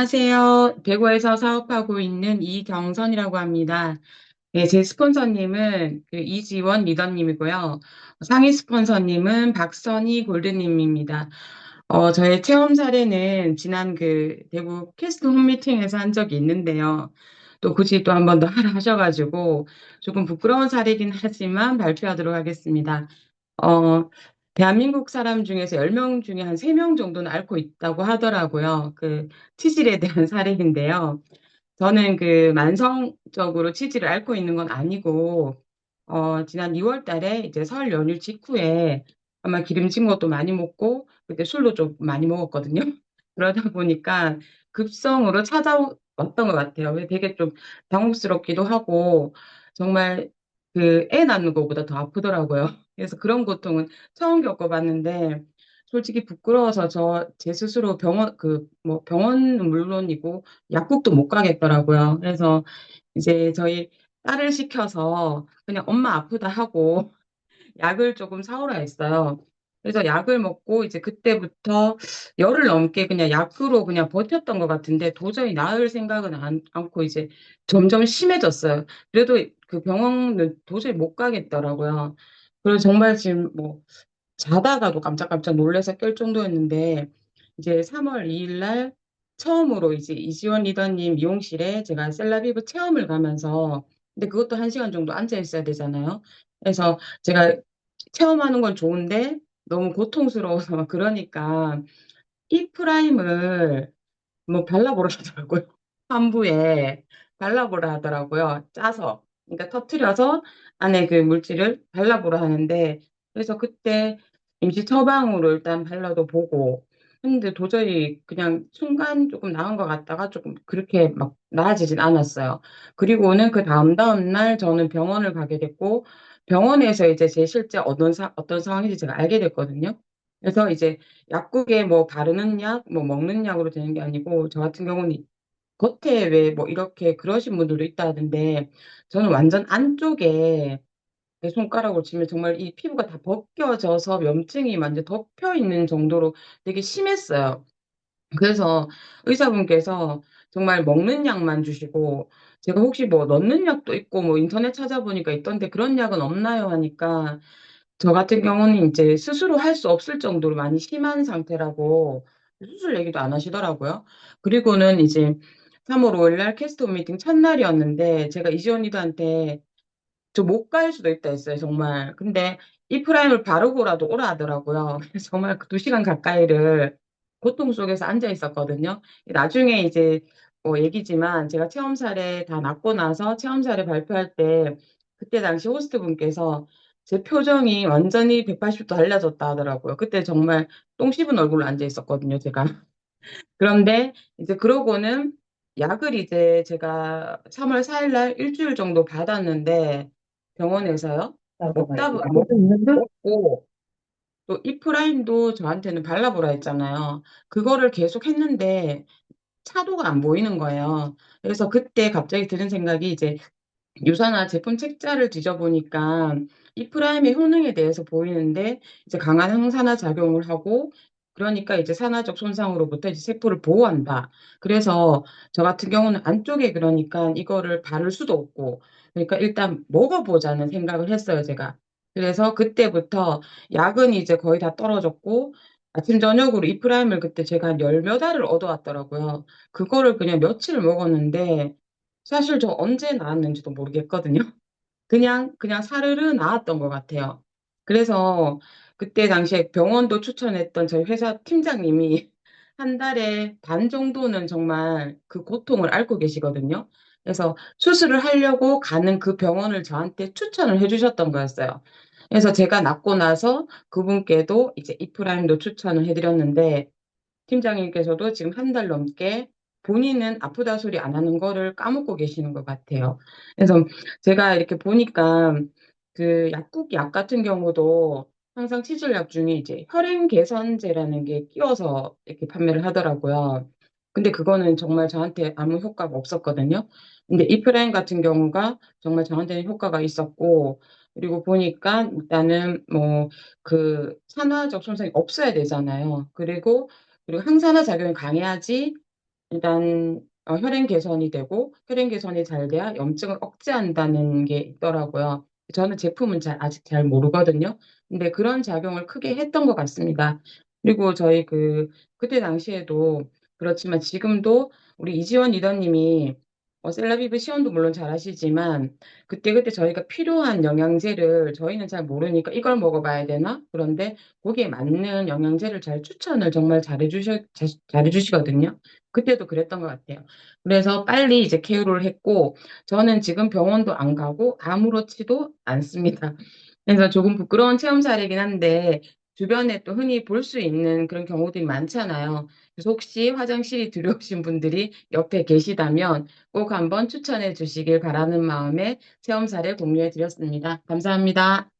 안녕하세요. 대구에서 사업하고 있는 이경선이라고 합니다. 네, 제 스폰서님은 이지원 리더님이고요. 상위 스폰서님은 박선희 골드님입니다. 저의 체험 사례는 지난 대구 캐스트 홈미팅에서 한 적이 있는데요. 또 굳이 또 한 번 더 하라 하셔가지고 조금 부끄러운 사례긴 하지만 발표하도록 하겠습니다. 어, 대한민국 사람 중에서 10명 중에 한 3명 정도는 앓고 있다고 하더라고요. 치질에 대한 사례인데요. 저는 만성적으로 치질을 앓고 있는 건 아니고, 지난 2월 달에 이제 설 연휴 직후에 아마 기름진 것도 많이 먹고, 그때 술도 좀 많이 먹었거든요. 그러다 보니까 급성으로 찾아왔던 것 같아요. 왜 되게 좀 당혹스럽기도 하고, 정말 애 낳는 것보다 더 아프더라고요. 그래서 그런 고통은 처음 겪어봤는데, 솔직히 부끄러워서 제 스스로 병원은 물론이고, 약국도 못 가겠더라고요. 그래서 이제 저희 딸을 시켜서 그냥 엄마 아프다 하고 약을 조금 사오라 했어요. 그래서 약을 먹고 이제 그때부터 열흘 넘게 그냥 약으로 그냥 버텼던 것 같은데 도저히 나을 생각은 않고 이제 점점 심해졌어요. 그래도 그 병원은 도저히 못 가겠더라고요. 그래서 정말 지금 뭐 자다가도 깜짝깜짝 놀라서 깰 정도였는데 이제 3월 2일 날 처음으로 이제 이지원 리더님 미용실에 제가 셀라비브 체험을 가면서 근데 그것도 1시간 정도 앉아 있어야 되잖아요. 그래서 제가 체험하는 건 좋은데 너무 고통스러워서 막 그러니까 이 프라임을 뭐 발라보라 하더라고요. 환부에 발라보라 하더라고요. 짜서. 그러니까 터트려서 안에 그 물질을 발라보라 하는데 그래서 그때 임시 처방으로 일단 발라도 보고 근데 도저히 그냥 순간 조금 나은 것 같다가 조금 그렇게 막 나아지진 않았어요. 그리고는 그 다음 날 저는 병원을 가게 됐고 병원에서 이제 제 실제 어떤 상황인지 제가 알게 됐거든요. 그래서 이제 약국에 뭐 바르는 약, 뭐 먹는 약으로 되는 게 아니고, 저 같은 경우는 겉에 왜 뭐 이렇게 그러신 분들도 있다 하던데, 저는 완전 안쪽에 내 손가락으로 치면 정말 이 피부가 다 벗겨져서 염증이 완전 덮여 있는 정도로 되게 심했어요. 그래서 의사분께서 정말 먹는 약만 주시고, 제가 혹시 뭐 넣는 약도 있고, 뭐 인터넷 찾아보니까 있던데 그런 약은 없나요? 하니까, 저 같은 경우는 이제 스스로 할 수 없을 정도로 많이 심한 상태라고 수술 얘기도 안 하시더라고요. 그리고는 이제 3월 5일 날 캐스트 미팅 첫날이었는데 제가 이지원 리더한테 저 못 갈 수도 있다 했어요, 정말. 근데 이 프라임을 바르고라도 오라 하더라고요. 그래서 정말 그 2시간 가까이를 고통 속에서 앉아 있었거든요. 나중에 이제 뭐 얘기지만 제가 체험 사례 다 낫고 나서 체험 사례 발표할 때 그때 당시 호스트 분께서 제 표정이 완전히 180도 달라졌다 하더라고요. 그때 정말 똥 씹은 얼굴로 앉아 있었거든요, 제가. 그런데 이제 그러고는 약을 이제 제가 3월 4일 날 일주일 정도 받았는데 병원에서요. 먹고 또 이프라임도 저한테는 발라보라 했잖아요. 그거를 계속 했는데 차도가 안 보이는 거예요. 그래서 그때 갑자기 드는 생각이 이제 유산화 제품 책자를 뒤져보니까 이 프라임의 효능에 대해서 보이는데 이제 강한 항산화 작용을 하고 그러니까 이제 산화적 손상으로부터 이제 세포를 보호한다. 그래서 저 같은 경우는 안쪽에 그러니까 이거를 바를 수도 없고 그러니까 일단 먹어보자는 생각을 했어요, 제가. 그래서 그때부터 약은 이제 거의 다 떨어졌고 아침 저녁으로 이 프라임을 그때 제가 한 열 몇 알을 얻어왔더라고요. 그거를 그냥 며칠 먹었는데 사실 저 언제 나왔는지도 모르겠거든요. 그냥 사르르 나왔던 것 같아요. 그래서 그때 당시에 병원도 추천했던 저희 회사 팀장님이 한 달에 반 정도는 정말 그 고통을 앓고 계시거든요. 그래서 수술을 하려고 가는 그 병원을 저한테 추천을 해주셨던 거였어요. 그래서 제가 낫고 나서 그분께도 이제 이프라임도 추천을 해드렸는데 팀장님께서도 지금 한 달 넘게 본인은 아프다 소리 안 하는 거를 까먹고 계시는 것 같아요. 그래서 제가 이렇게 보니까 그 약국 약 같은 경우도 항상 치질약 중에 이제 혈행 개선제라는 게 끼워서 이렇게 판매를 하더라고요. 근데 그거는 정말 저한테 아무 효과가 없었거든요. 근데 이프라임 같은 경우가 정말 저한테는 효과가 있었고, 그리고 보니까 일단은 뭐 그 산화적 손상이 없어야 되잖아요. 그리고 항산화 작용이 강해야지 일단 혈행 개선이 되고 혈행 개선이 잘 돼야 염증을 억제한다는 게 있더라고요. 저는 제품은 아직 잘 모르거든요. 근데 그런 작용을 크게 했던 것 같습니다. 그리고 저희 그때 당시에도 그렇지만 지금도 우리 이지원 리더님이 셀러비브 시연도 물론 잘하시지만 그때그때 저희가 필요한 영양제를 저희는 잘 모르니까 '이걸 먹어봐야 되나?' 그런데 거기에 맞는 영양제를 잘 추천을 정말 잘해 주시거든요. 그때도 그랬던 것 같아요. 그래서 빨리 이제 KO를 했고 저는 지금 병원도 안 가고 아무렇지도 않습니다. 그래서 조금 부끄러운 체험 사례이긴 한데 주변에 또 흔히 볼 수 있는 그런 경우들이 많잖아요. 그래서 혹시 화장실이 두려우신 분들이 옆에 계시다면 꼭 한번 추천해 주시길 바라는 마음에 체험 사례 공유해 드렸습니다. 감사합니다.